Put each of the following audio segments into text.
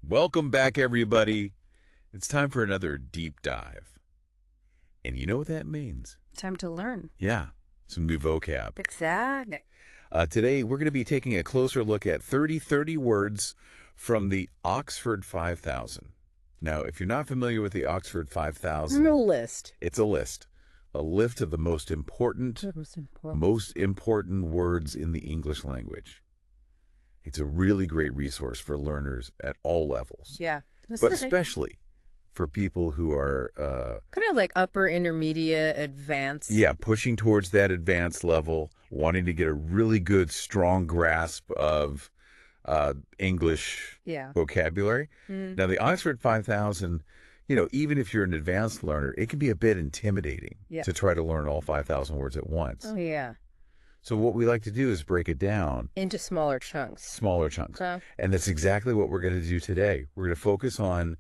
Welcome back, everybody. It's time for another deep dive. And you know what that means? Time to learn. Yeah, some new vocab. Exactly. Today, we're going to be taking a closer look at 30 words from the Oxford 5000. Now, if you're not familiar with the Oxford 5000, A list. it's a list. A list of the most important words in the English language. It's a really great resource for learners at all levels. Yeah. But especially for people who are... kind of like upper, intermediate, advanced. Yeah, pushing towards that advanced level, wanting to get a really good, strong grasp of English vocabulary. Now, the Oxford 5000, even if you're an advanced learner, it can be a bit intimidating to try to learn all 5,000 words at once. Oh, yeah. So what we like to do is break it down. Into smaller chunks. Smaller chunks. And that's exactly what we're going to do today. We're going to focus on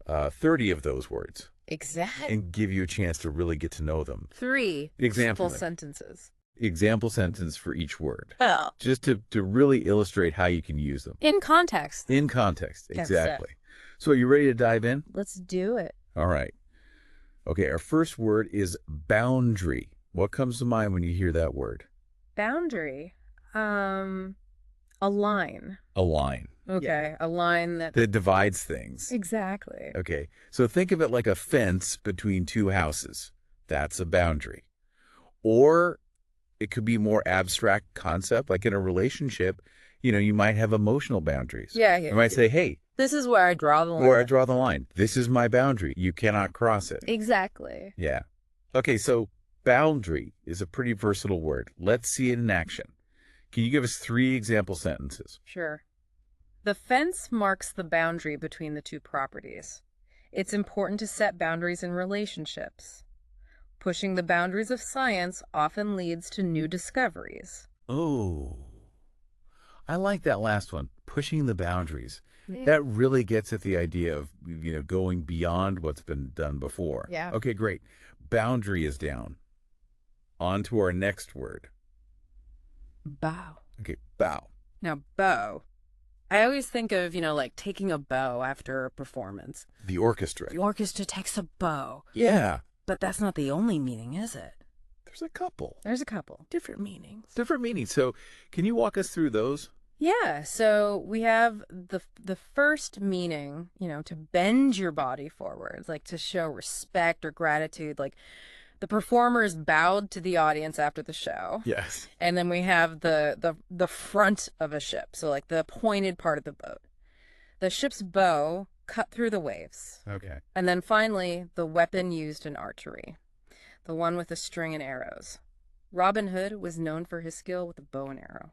30 of those words. Exactly. And give you a chance to really get to know them. 3 full sentences. Example sentence for each word. Oh. Just to really illustrate how you can use them. In context. In context, exactly. So are you ready to dive in? Let's do it. All right. Okay, our first word is boundary. What comes to mind when you hear that word? Boundary. A line. A line. Okay, yeah. A line that divides things. Exactly. Okay, so think of it like a fence between two houses. That's a boundary. Or it could be a more abstract concept, like in a relationship, you might have emotional boundaries. Yeah. You might say, hey, this is where I draw the line. Where I draw the line. This is my boundary. You cannot cross it. Exactly. Yeah. Okay, so boundary is a pretty versatile word. Let's see it in action. Can you give us 3 example sentences? Sure. The fence marks the boundary between the two properties. It's important to set boundaries in relationships. Pushing the boundaries of science often leads to new discoveries. Oh, I like that last one. Pushing the boundaries. Yeah. That really gets at the idea of, going beyond what's been done before. Yeah. Okay, great. Boundary is down. On to our next word. Bow. Okay, bow. Now, bow. I always think of, like taking a bow after a performance. The orchestra. The orchestra takes a bow. Yeah. But that's not the only meaning, is it? There's a couple. Different meanings. Different meanings. So can you walk us through those? Yeah. So we have the first meaning, to bend your body forwards, like to show respect or gratitude, like the performers bowed to the audience after the show. Yes. And then we have the front of a ship, so like the pointed part of the boat. The ship's bow cut through the waves. Okay. And then finally, the weapon used in archery, the one with the string and arrows. Robin Hood was known for his skill with a bow and arrow.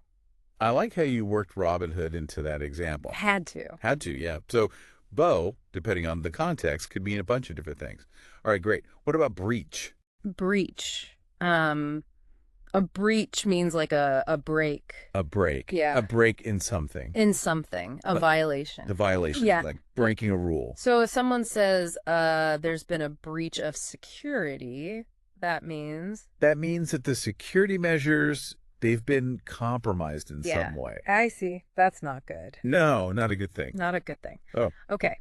I like how you worked Robin Hood into that example. Had to, yeah. So bow, depending on the context, could mean a bunch of different things. All right, great. What about breach? Breach. A breach means like a break. A break. Yeah. A break in something. A violation. The violation. Yeah. Like breaking a rule. So if someone says, there's been a breach of security, that means... That means that the security measures, they've been compromised in some way. I see. That's not good. No, not a good thing. Not a good thing. Oh. Okay.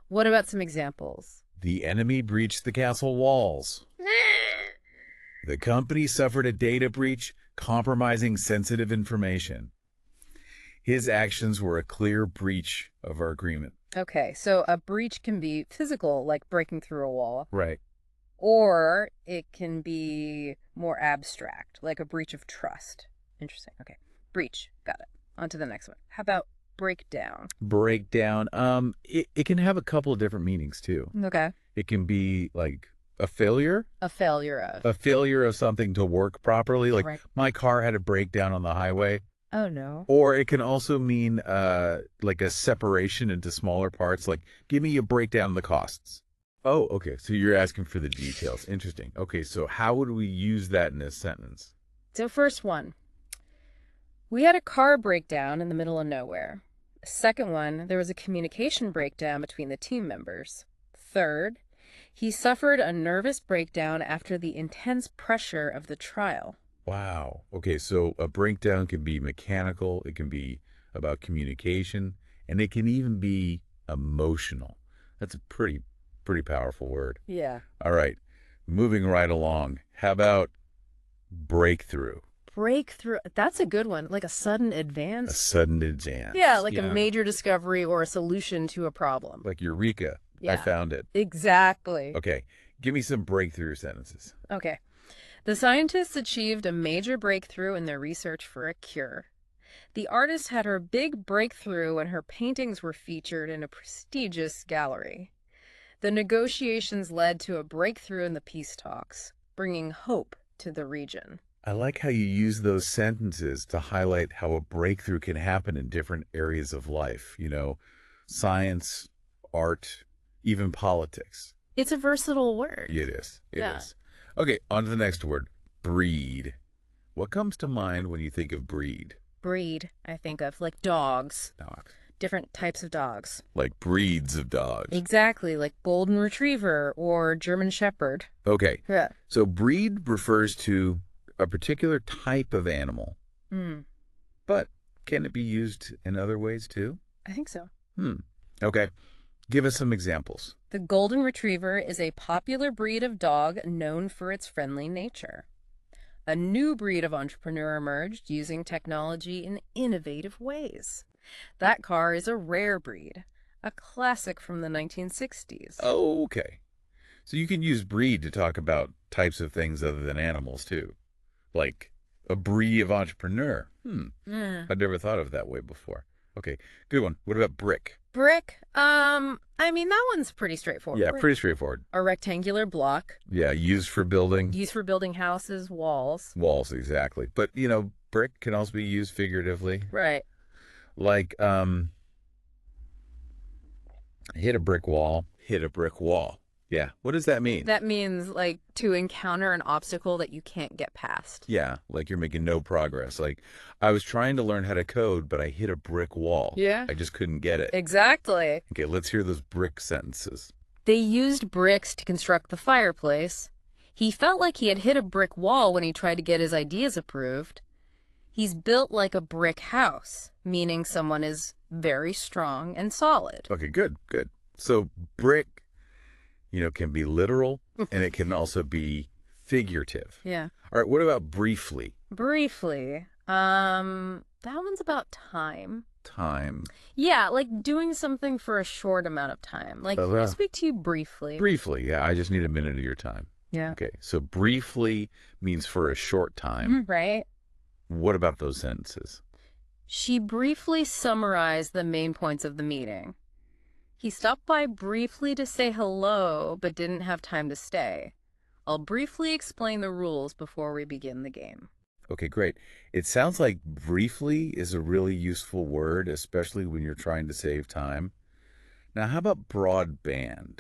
What about some examples? The enemy breached the castle walls. The company suffered a data breach, compromising sensitive information. His actions were a clear breach of our agreement. Okay, so a breach can be physical, like breaking through a wall. Right. Or it can be more abstract, like a breach of trust. Interesting. Okay. Breach. Got it. On to the next one. How about breakdown? Breakdown. It can have a couple of different meanings too. Okay. It can be like a failure. A failure of. A failure of something to work properly. Like right. My car had a breakdown on the highway. Oh, no. Or it can also mean like a separation into smaller parts. Like, give me a breakdown of the costs. Oh, okay. So you're asking for the details. Interesting. Okay, so how would we use that in this sentence? So first one. We had a car breakdown in the middle of nowhere. Second one, there was a communication breakdown between the team members. Third, he suffered a nervous breakdown after the intense pressure of the trial. Wow. Okay, so a breakdown can be mechanical, it can be about communication, and it can even be Emotional. That's a pretty powerful word. Yeah. All right. Moving right along. How about breakthrough? Breakthrough. That's a good one. Like a sudden advance. A sudden advance. Yeah, like a major discovery or a solution to a problem. Like Eureka. Yeah. I found it. Exactly. Okay. Give me some breakthrough sentences. Okay. The scientists achieved a major breakthrough in their research for a cure. The artist had her big breakthrough when her paintings were featured in a prestigious gallery. The negotiations led to a breakthrough in the peace talks, bringing hope to the region. I like how you use those sentences to highlight how a breakthrough can happen in different areas of life. You know, science, art, even politics. It's a versatile word. It is. It is. Okay, on to the next word. Breed. What comes to mind when you think of breed? Breed, I think of, like dogs. Dogs. Different types of dogs. Like breeds of dogs. Exactly, like Golden Retriever or German Shepherd. Okay. Yeah. So breed refers to a particular type of animal. But can it be used in other ways too? I think so. Okay. Give us some examples. The Golden Retriever is a popular breed of dog known for its friendly nature. A new breed of entrepreneur emerged using technology in innovative ways. That car is a rare breed, a classic from the 1960s. Oh, okay. So you can use breed to talk about types of things other than animals too. Like a breed of entrepreneur. I've never thought of it that way before. Okay, good one. What about brick? Brick? I mean, that one's pretty straightforward. Yeah, pretty straightforward. A rectangular block. Yeah, used for building. Used for building houses, walls. Walls, exactly. But, you know, brick can also be used figuratively. Right. Like, hit a brick wall. Hit a brick wall. Yeah. What does that mean? That means, like, to encounter an obstacle that you can't get past. Yeah, like you're making no progress. Like, I was trying to learn how to code, but I hit a brick wall. Yeah. I just couldn't get it. Exactly. Okay, let's hear those brick sentences. They used bricks to construct the fireplace. He felt like he had hit a brick wall when he tried to get his ideas approved. He's built like a brick house, meaning someone is very strong and solid. Okay, good. So brick, you know, can be literal and it can also be figurative. Yeah. All right, what about briefly? Briefly. That one's about time. Time. Yeah, like doing something for a short amount of time. Like, can I speak to you briefly? Briefly, yeah. I just need a minute of your time. Yeah. Okay, so briefly means for a short time. Right. What about those sentences? She briefly summarized the main points of the meeting. He stopped by briefly to say hello, but didn't have time to stay. I'll briefly explain the rules before we begin the game. Okay, great. It sounds like briefly is a really useful word, especially when you're trying to save time. Now, how about broadband?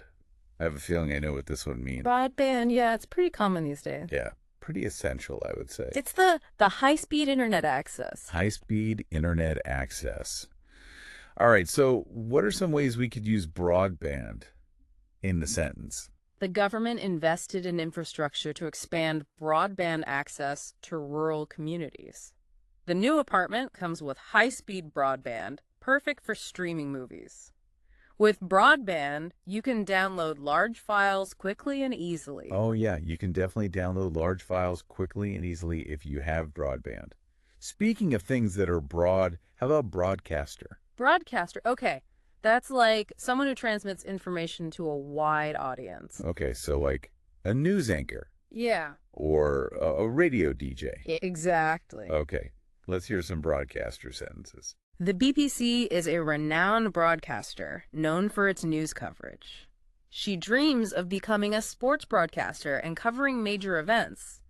I have a feeling I know what this one means. Broadband, yeah, it's pretty common these days. Yeah, pretty essential, I would say. It's the high-speed internet access. High-speed internet access. All right, so what are some ways we could use broadband in the sentence? The government invested in infrastructure to expand broadband access to rural communities. The new apartment comes with high-speed broadband, perfect for streaming movies. With broadband, you can download large files quickly and easily. Oh, yeah, you can definitely download large files quickly and easily if you have broadband. Speaking of things that are broad, how about broadcaster? Broadcaster, okay. That's like someone who transmits information to a wide audience. Okay, so like a news anchor. Yeah. Or a radio DJ. Exactly. Okay, let's hear some broadcaster sentences. The BBC is a renowned broadcaster known for its news coverage. She dreams of becoming a sports broadcaster and covering major events.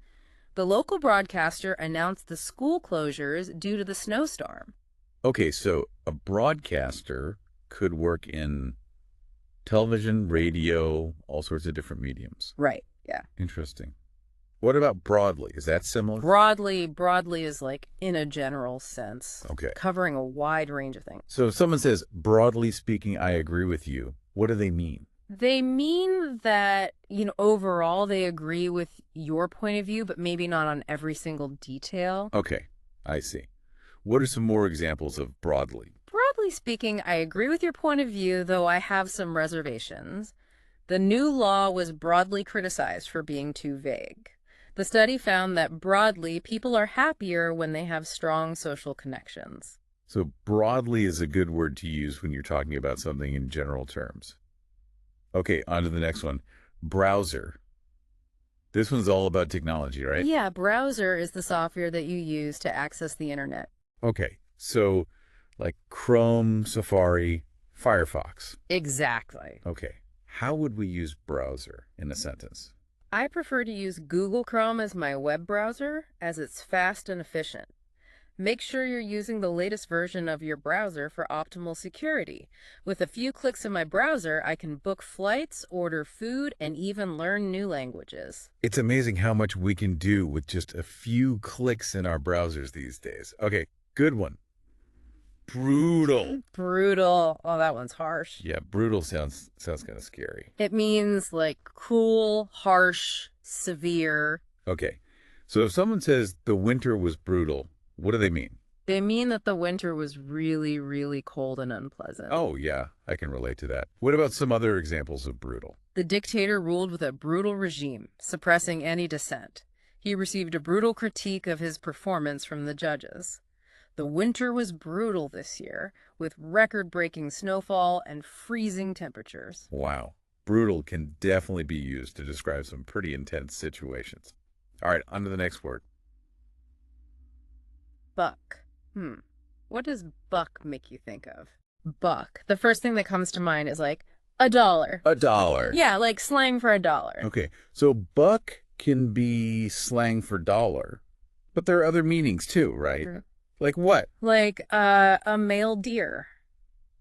The local broadcaster announced the school closures due to the snowstorm. Okay, so a broadcaster could work in television, radio, all sorts of different mediums. Right, yeah. Interesting. What about broadly? Is that similar? Broadly is like in a general sense. Okay. Covering a wide range of things. So if someone says, broadly speaking, I agree with you, what do they mean? They mean that, overall they agree with your point of view, but maybe not on every single detail. Okay, I see. What are some more examples of broadly? Broadly speaking, I agree with your point of view, though I have some reservations. The new law was broadly criticized for being too vague. The study found that broadly, people are happier when they have strong social connections. So broadly is a good word to use when you're talking about something in general terms. Okay, on to the next one. Browser. This one's all about technology, right? Yeah, browser is the software that you use to access the internet. Okay, so like Chrome, Safari, Firefox. Exactly. Okay, how would we use browser in a sentence? I prefer to use Google Chrome as my web browser, as it's fast and efficient. Make sure you're using the latest version of your browser for optimal security. With a few clicks in my browser, I can book flights, order food, and even learn new languages. It's amazing how much we can do with just a few clicks in our browsers these days. Okay, good one. Brutal. Brutal. Oh, that one's harsh. Yeah, brutal sounds kind of scary. It means like cruel, harsh, severe. Okay, so if someone says the winter was brutal, what do they mean? They mean that the winter was really, really cold and unpleasant. Oh, yeah, I can relate to that. What about some other examples of brutal? The dictator ruled with a brutal regime, suppressing any dissent. He received a brutal critique of his performance from the judges. The winter was brutal this year, with record-breaking snowfall and freezing temperatures. Wow. Brutal can definitely be used to describe some pretty intense situations. All right, on to the next word. Buck. What does buck make you think of? Buck. The first thing that comes to mind is like $1. $1. Yeah, like slang for $1. Okay, so buck can be slang for dollar, but there are other meanings too, right? True. Like what? Like a male deer,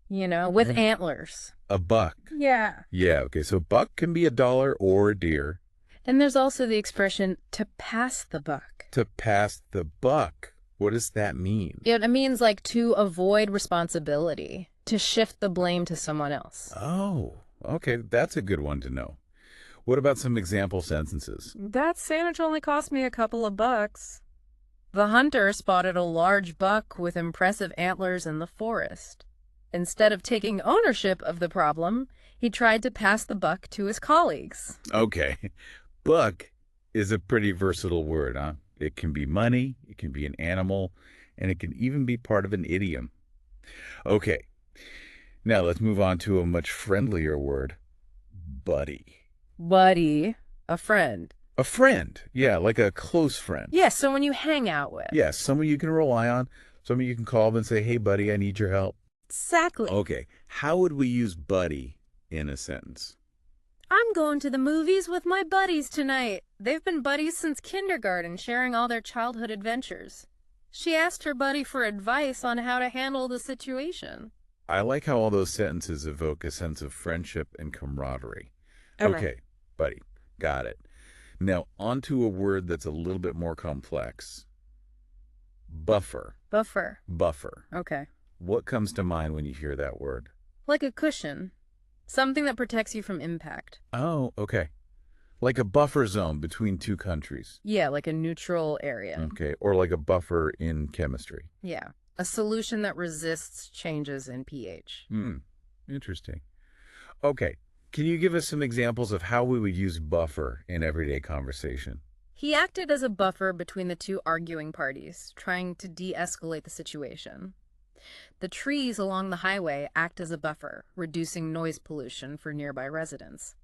with antlers. A buck. Yeah. Yeah, okay, so buck can be $1 or a deer. And there's also the expression to pass the buck. To pass the buck. What does that mean? It means like to avoid responsibility, to shift the blame to someone else. Oh, okay, that's a good one to know. What about some example sentences? That sandwich only cost me a couple of bucks. The hunter spotted a large buck with impressive antlers in the forest. Instead of taking ownership of the problem, he tried to pass the buck to his colleagues. Okay. Buck is a pretty versatile word, huh? It can be money, it can be an animal, and it can even be part of an idiom. Okay. Now let's move on to a much friendlier word. Buddy. Buddy. A friend. A friend. Yeah, like a close friend. Yeah, someone you hang out with. Yeah, someone you can rely on. Someone you can call and say, hey, buddy, I need your help. Exactly. Okay. How would we use buddy in a sentence? I'm going to the movies with my buddies tonight. They've been buddies since kindergarten, sharing all their childhood adventures. She asked her buddy for advice on how to handle the situation. I like how all those sentences evoke a sense of friendship and camaraderie. Okay, buddy. Got it. Now, on to a word that's a little bit more complex. Buffer. Buffer. Buffer. Okay. What comes to mind when you hear that word? Like a cushion. Something that protects you from impact. Oh, okay. Like a buffer zone between two countries. Yeah, like a neutral area. Okay, or like a buffer in chemistry. Yeah, a solution that resists changes in pH. Interesting. Okay, can you give us some examples of how we would use buffer in everyday conversation? He acted as a buffer between the two arguing parties, trying to de-escalate the situation. The trees along the highway act as a buffer, reducing noise pollution for nearby residents.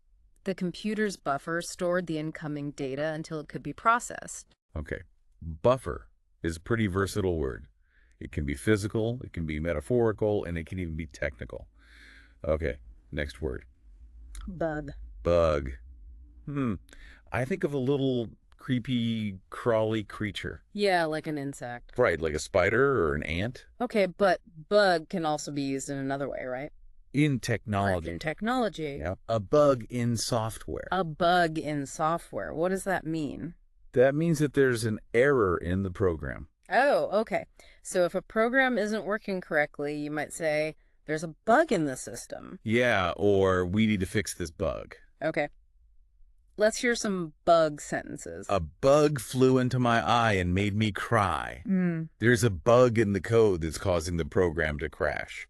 The computer's buffer stored the incoming data until it could be processed. Okay. Buffer is a pretty versatile word. It can be physical, it can be metaphorical, and it can even be technical. Okay, next word. Bug. Bug. I think of a little creepy, crawly creature. Yeah, like an insect. Right, like a spider or an ant. Okay, but bug can also be used in another way, right? In technology. In technology. Yeah. A bug in software. A bug in software. What does that mean? That means that there's an error in the program. Oh, okay. So if a program isn't working correctly, you might say, there's a bug in the system. Yeah, or we need to fix this bug. Okay. Let's hear some bug sentences. A bug flew into my eye and made me cry. There's a bug in the code that's causing the program to crash.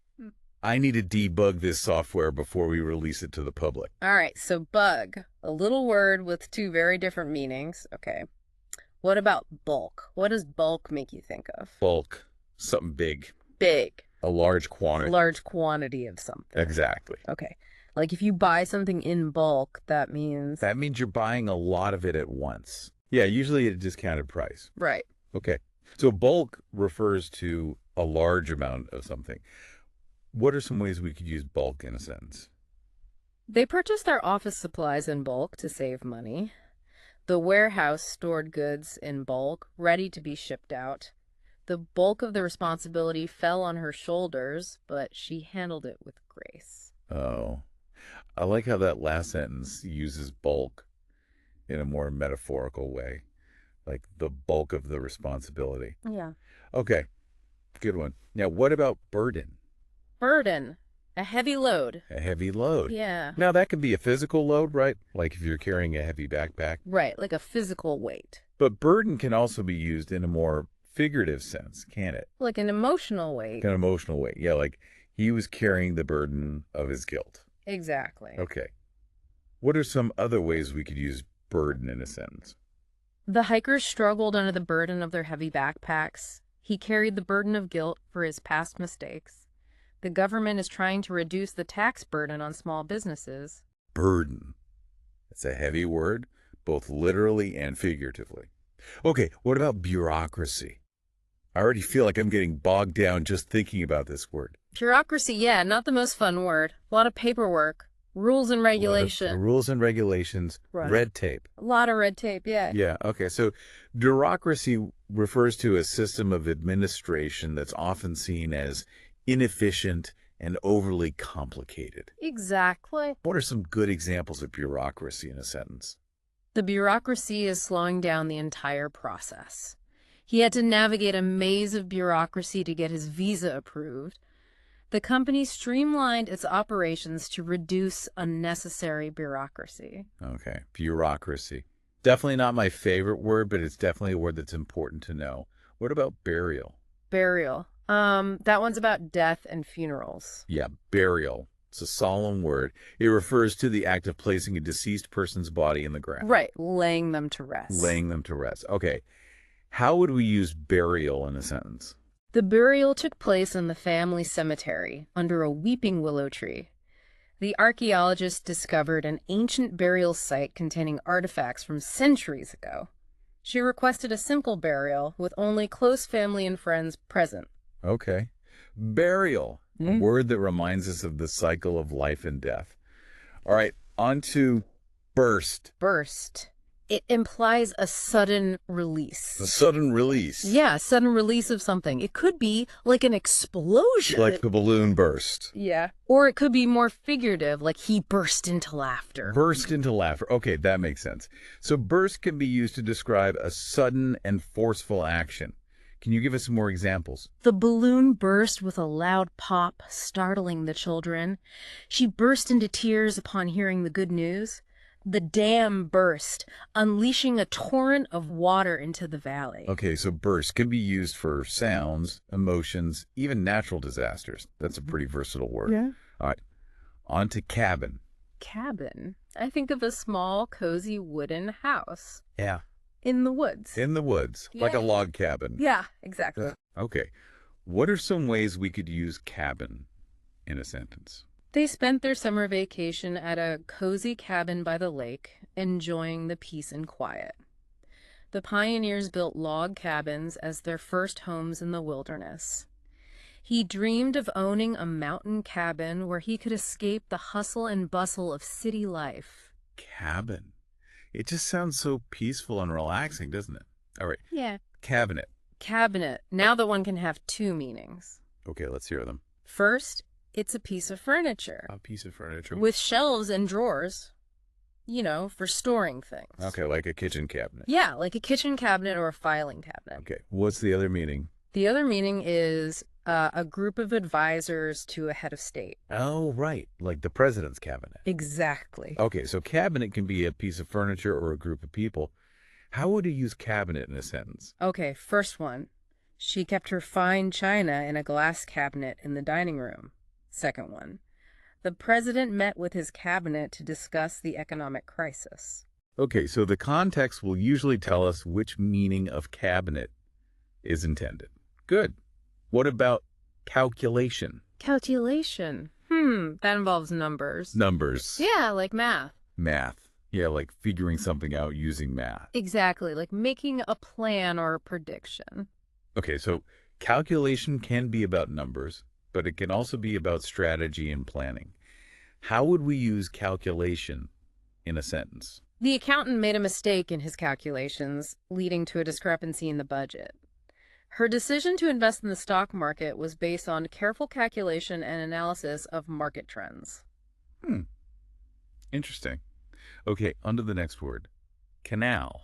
I need to debug this software before we release it to the public. All right, so bug, a little word with two very different meanings. Okay. What about bulk? What does bulk make you think of? Bulk, something big. Big. A large quantity. Large quantity of something. Exactly. Okay. Like if you buy something in bulk, that means... That means you're buying a lot of it at once. Yeah, usually at a discounted price. Right. Okay. So bulk refers to a large amount of something. What are some ways we could use bulk in a sentence? They purchased their office supplies in bulk to save money. The warehouse stored goods in bulk, ready to be shipped out. The bulk of the responsibility fell on her shoulders, but she handled it with grace. Oh, I like how that last sentence uses bulk in a more metaphorical way, like the bulk of the responsibility. Yeah. Okay, good one. Now, what about burden? Burden. A heavy load. A heavy load. Yeah. Now, that can be a physical load, right? Like if you're carrying a heavy backpack. Right, like a physical weight. But burden can also be used in a more figurative sense, can't it? Like an emotional weight. Like an emotional weight. Yeah, like he was carrying the burden of his guilt. Exactly. Okay. What are some other ways we could use burden in a sentence? The hikers struggled under the burden of their heavy backpacks. He carried the burden of guilt for his past mistakes. The government is trying to reduce the tax burden on small businesses. Burden. It's a heavy word, both literally and figuratively. Okay, what about bureaucracy? I already feel like I'm getting bogged down just thinking about this word. Bureaucracy, yeah, not the most fun word. A lot of paperwork, rules and regulations. Rules and regulations, right. Red tape. A lot of red tape, yeah. Yeah, okay, so bureaucracy refers to a system of administration that's often seen as inefficient and overly complicated. Exactly. What are some good examples of bureaucracy in a sentence? The bureaucracy is slowing down the entire process. He had to navigate a maze of bureaucracy to get his visa approved. The company streamlined its operations to reduce unnecessary bureaucracy. Okay, bureaucracy. Definitely not my favorite word, but it's definitely a word that's important to know. What about burial? Burial. That one's about death and funerals. Yeah, burial. It's a solemn word. It refers to the act of placing a deceased person's body in the ground. Right, laying them to rest. Laying them to rest. Okay. How would we use burial in a sentence? The burial took place in the family cemetery under a weeping willow tree. The archaeologists discovered an ancient burial site containing artifacts from centuries ago. She requested a simple burial with only close family and friends present. Okay. Burial, a word that reminds us of the cycle of life and death. All right, on to burst. Burst. It implies a sudden release. A sudden release. Yeah, sudden release of something. It could be like an explosion. Like the balloon burst. Yeah. Or it could be more figurative, like he burst into laughter. Burst into laughter. Okay, that makes sense. So burst can be used to describe a sudden and forceful action. Can you give us some more examples? The balloon burst with a loud pop, startling the children. She burst into tears upon hearing the good news. The dam burst, unleashing a torrent of water into the valley. Okay, so burst can be used for sounds, emotions, even natural disasters. That's a pretty versatile word. Yeah. All right, on to cabin. Cabin? I think of a small, cozy wooden house. Yeah. In the woods. In the woods, like a log cabin. Yeah, exactly. Okay. What are some ways we could use cabin in a sentence? They spent their summer vacation at a cozy cabin by the lake, enjoying the peace and quiet. The pioneers built log cabins as their first homes in the wilderness. He dreamed of owning a mountain cabin where he could escape the hustle and bustle of city life. Cabin. It just sounds so peaceful and relaxing, doesn't it? All right. Yeah. Cabinet. Cabinet. Now that one can have two meanings. Okay, let's hear them. First, it's a piece of furniture. A piece of furniture. With shelves and drawers, you know, for storing things. Okay, like a kitchen cabinet. Yeah, like a kitchen cabinet or a filing cabinet. Okay, what's the other meaning? The other meaning is a group of advisors to a head of state. Oh, right, like the president's cabinet. Exactly. Okay, so cabinet can be a piece of furniture or a group of people. How would you use cabinet in a sentence? Okay, first one. She kept her fine china in a glass cabinet in the dining room. Second one, the president met with his cabinet to discuss the economic crisis. Okay, so the context will usually tell us which meaning of cabinet is intended. Good. What about calculation? Calculation. That involves numbers. Numbers. Yeah, like math. Math. Yeah, like figuring something out using math. Exactly, like making a plan or a prediction. Okay, so calculation can be about numbers, but it can also be about strategy and planning. How would we use calculation in a sentence? The accountant made a mistake in his calculations, leading to a discrepancy in the budget. Her decision to invest in the stock market was based on careful calculation and analysis of market trends. Interesting. Okay, on to the next word. Canal.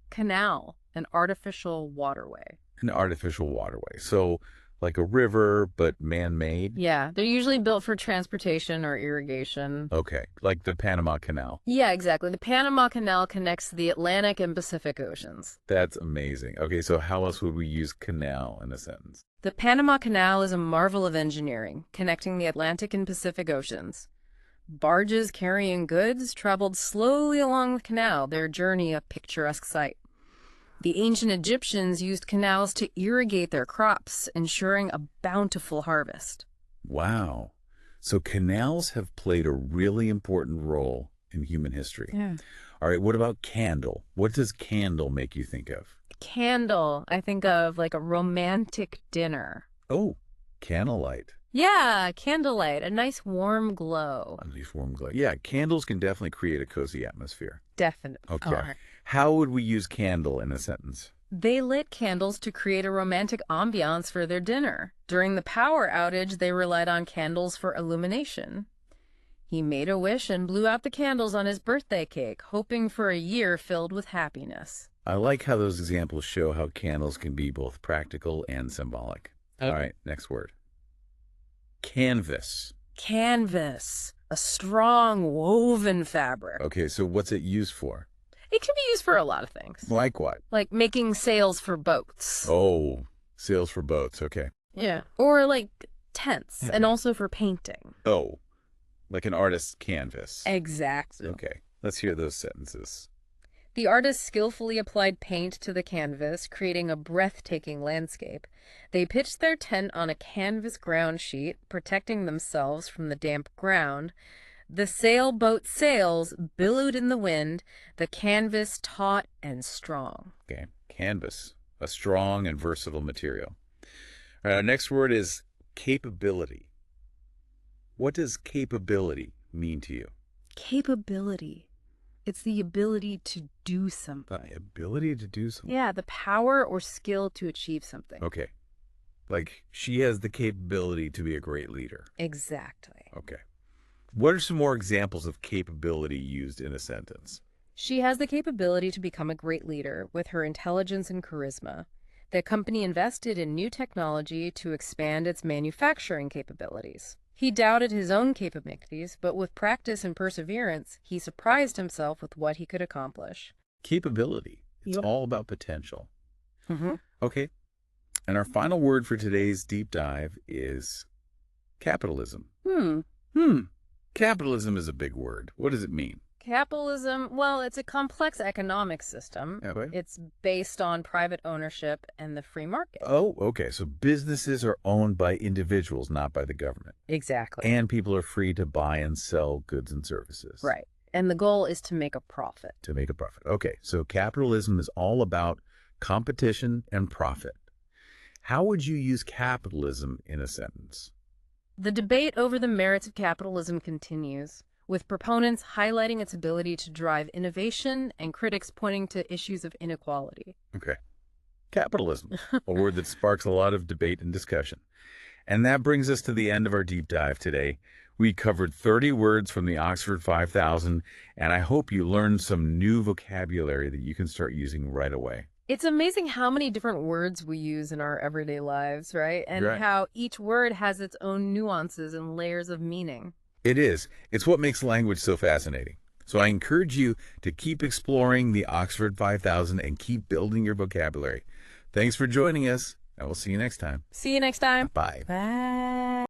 Canal, an artificial waterway. An artificial waterway. So like a river, but man-made? Yeah, they're usually built for transportation or irrigation. Okay, like the Panama Canal. Yeah, exactly. The Panama Canal connects the Atlantic and Pacific Oceans. That's amazing. Okay, so how else would we use canal in a sentence? The Panama Canal is a marvel of engineering, connecting the Atlantic and Pacific Oceans. Barges carrying goods traveled slowly along the canal, their journey a picturesque sight. The ancient Egyptians used canals to irrigate their crops, ensuring a bountiful harvest. Wow. So canals have played a really important role in human history. Yeah. All right, what about candle? What does candle make you think of? Candle, I think of like a romantic dinner. Oh, candlelight. Yeah, candlelight, a nice warm glow. A nice warm glow. Yeah, candles can definitely create a cozy atmosphere. Definitely. Okay. Right. How would we use candle in a sentence? They lit candles to create a romantic ambiance for their dinner. During the power outage, they relied on candles for illumination. He made a wish and blew out the candles on his birthday cake, hoping for a year filled with happiness. I like how those examples show how candles can be both practical and symbolic. Okay. All right, next word. Canvas. Canvas, a strong woven fabric. Okay, so what's it used for? It can be used for a lot of things. Like what? Like making sails for boats. Oh, sails for boats, okay. Yeah, or like tents, and also for painting. Oh, like an artist's canvas. Exactly. Okay, let's hear those sentences. The artist skillfully applied paint to the canvas, creating a breathtaking landscape. They pitched their tent on a canvas ground sheet, protecting themselves from the damp ground. The sailboat sails billowed in the wind, the canvas taut and strong. Okay, canvas, a strong and versatile material. All right, our next word is capability. What does capability mean to you? Capability. It's the ability to do something. The ability to do something? Yeah, the power or skill to achieve something. Okay. Like she has the capability to be a great leader. Exactly. Okay. What are some more examples of capability used in a sentence? She has the capability to become a great leader with her intelligence and charisma. The company invested in new technology to expand its manufacturing capabilities. He doubted his own capabilities, but with practice and perseverance, he surprised himself with what he could accomplish. Capability. It's all about potential. Mm-hmm. Okay. And our final word for today's deep dive is capitalism. Capitalism is a big word. What does it mean? Capitalism, well, it's a complex economic system. Okay. It's based on private ownership and the free market. Oh, okay. So businesses are owned by individuals, not by the government. Exactly. And people are free to buy and sell goods and services. Right. And the goal is to make a profit. To make a profit. Okay. So capitalism is all about competition and profit. How would you use capitalism in a sentence? The debate over the merits of capitalism continues, with proponents highlighting its ability to drive innovation and critics pointing to issues of inequality. Okay. Capitalism, a word that sparks a lot of debate and discussion. And that brings us to the end of our deep dive today. We covered 30 words from the Oxford 5000, and I hope you learned some new vocabulary that you can start using right away. It's amazing how many different words we use in our everyday lives, right? And how each word has its own nuances and layers of meaning. It is. It's what makes language so fascinating. So I encourage you to keep exploring the Oxford 5000 and keep building your vocabulary. Thanks for joining us, and we'll see you next time. See you next time. Bye. Bye.